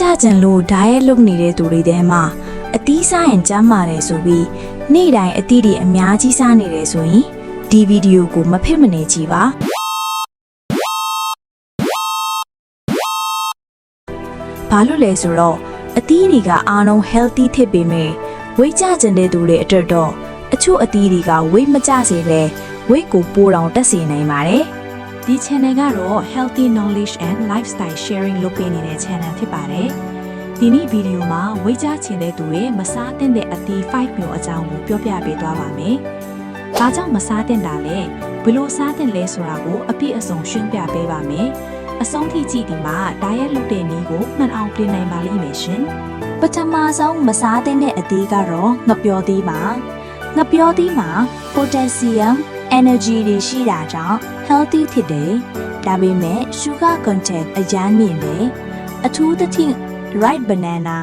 ကြကြံလို့ဓာတ်ရဲ့လုပ်နေတဲ့သူတွေထဲမှာအသီးစားရင်ကျန်းမာတယ်ဆိုပြီးနေ့တိုင်းအသီးတွေအများကြီးစားနေတယ်ဆိုရင်ဒီဗီဒီယိုကိုမဖိတ်မနေကြည့်ပါဘာလို့လဲဆိုတော့အသီးတွေကအားလုံး healthy ဖြစ်ပေမဲ့ဝိကြကြံတဲ့သူတွေအတွက်တော့အချို့အသီးတွေကဝိမကျစေပဲဝိကိုပိုးတောင်တက်စေနိုင်ပါတယ်ဒီ channel ကတော့ healthy knowledge and lifestyle sharing လုပ်ပေးနေတဲ့ channel ဖြစ်ပါတယ်ဒီနေ့ဗီဒီယိုမှာဝိကြချင်တဲ့သူတွေမစားသင့်တဲ့အသီး5မျိုးအကြောင်းကိုပြောပြပေးသွားပါမယ်ဘာကြောင့်မစားသင့်တာလဲဘယ်လိုစားသင့်လဲဆိုတာကိုအပြည့်အစုံရှင်းပြပေးပါမယ်အဆုံးထိကြည့်ဒီမှာ diet လုပ်တဲ့နည်းကိုမှန်အောင်ပြင်နိုင်ပါလိမ့်မယ်ရှင်ပထမဆုံးမစားသင့်တဲ့အသီးကတော့ငပျော်သီးပါငပျော်သီးမှာ potassium energy တွေရှိတာကြောင့် healthy ဖြစ်တယ်ဒါပေမဲ့ sugar content အရမ်းမြင့်တယ်အထူးသဖြင့် ripe banana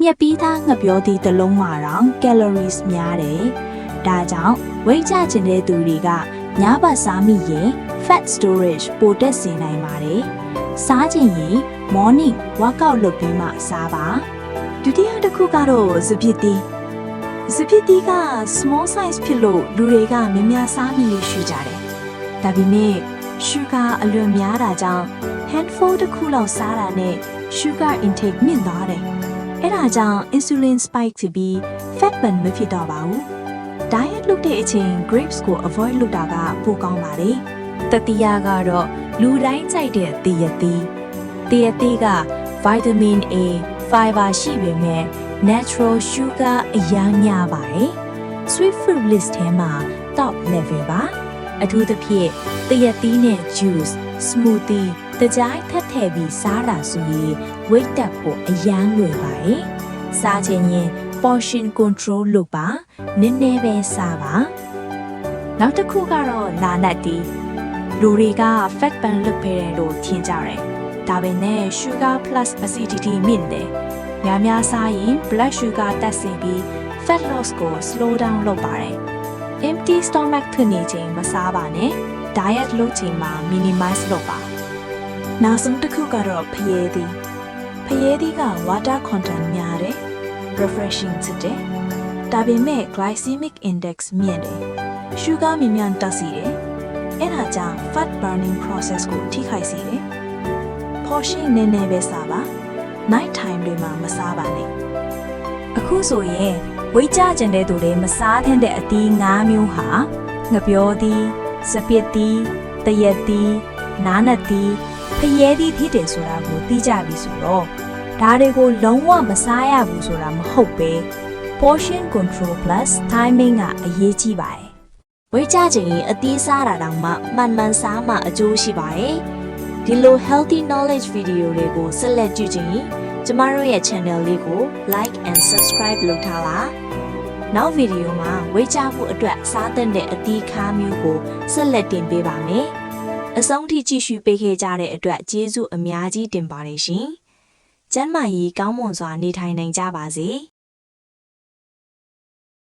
မြက်ပြီးသားငပျော်သီးတစ်လုံးမှာတော့ calories များတယ်ဒါကြောင့်ဝိတ်ကျချင်တဲ့သူတွေကညဘက်စားမိရင် fat storage ပိုတက်စေနိုင်ပါတယ်စားချင်ရင် morning workout လုပ်ပြီးမှစားပါဒုတိယတစ်ခုကတော့စပစ်သီးစပစ်သီးက small size ဖြစ်လို့လူတွေကများများစားမိလို့ရှိကြတယ်ဒါပေမဲ့ sugar အလွန်များတာကြောင့် handful တစ်ခုလောက်စားတာနဲ့ sugar intake မြင့်သွားတယ်အဲ့ဒါကြောင့် insulin spike ဖြစ်ပြီး fat burn မဖြစ်တော့ပါဘူး diet လုပ်တဲ့အချိန် grapes ကို avoid လုပ်တာကပိုကောင်းပါတယ်တတိယကတော့လူတိုင်းကြိုက်တဲ့သီးရသီးက vitamin A fiber ရှိပေမဲ့ natural sugar အများများပါတယ် sweet fruit list ထဲမှာ top level ပါအထူးသဖြင့်သီးရသီးနဲ့ juice smoothie တကြိုင်ထပ်ထည့်ပြီးစားတာဆိုရင် weight တက်ဖို့အရန်လွယ်ပါတယ်စားချင်ရင် portion control လုပ်ပါနည်းနည်းပဲစားပါနောက်တစ်ခုကတော့နာနတ်တီလူတွေက fat burn လုပ်ပေးတယ်လို့ထင်ကြတယ်ဒါပေမဲ့ sugar plus acidity မြင့်တယ်များစားရင် blood sugar တက်စေပြီး fat loss ကို slow down လုပ်ပါတယ် empty stomach ဖြစ်နေချိန်မစားပါနဲ့ diet လုပ်ချိန်မှာ minimize လုပ်ပါနောက်ဆုံးတစ်ခုကတော့ဖရဲသီးက water content များတယ် refreshing ဖြစ်တယ်ဒါပေမဲ့ glycemic index မြင့်တယ် sugar မြန်တက်စေတယ်အဲ့ဒါကြောင့် fat burning process ကိုထိခိုက်စေတယ် portion နည်းနည်းပဲစားပါ night time တွေမှာမစားပါနဲ့အခုဆိုရင်ဝိတ်ကြကျင်တဲ့သူတွေမစားသင့်တဲ့အသီး5မျိုးဟာငပျော်သီးစပစ်သီးတရက်သီးနားနတ်သီးဖရဲသီးဖြစ်တယ်ဆိုတာကိုသိကြပြီဆိုတော့ဒါတွေကိုလုံးဝမစားရဘူးဆိုတာမဟုတ်ပဲ portion control plus timing ကအရေးကြီးပါတယ်ဝိတ်ကြချင်ရင်အသီးစားတာတောင်မှမှန်စားမှအကျိုးရှိပါတယ်ဒီလို healthy knowledge video တွေကိုဆက်လက်ကြည့်ချင်ကျမတို့ရဲ့ channel လေးကို like and subscribe လုပ်ထားပါနောက်ဗီဒီယိုမှာဝိတ်ကြဖို့အတွက်စားသင့်တဲ့အသီးခါးမျိုးကိုဆက်လက်တင်ပေးပါမယ်အဆုံးထိကြည့်ရှုပေးခဲ့ကြတဲ့အတွက်ကျေးဇူးအများကြီးတင်ပါတယ်ရှင်ကျန်းမာရေးကောင်းမွန်စွာနေထိုင်နိုင်ကြပါစေ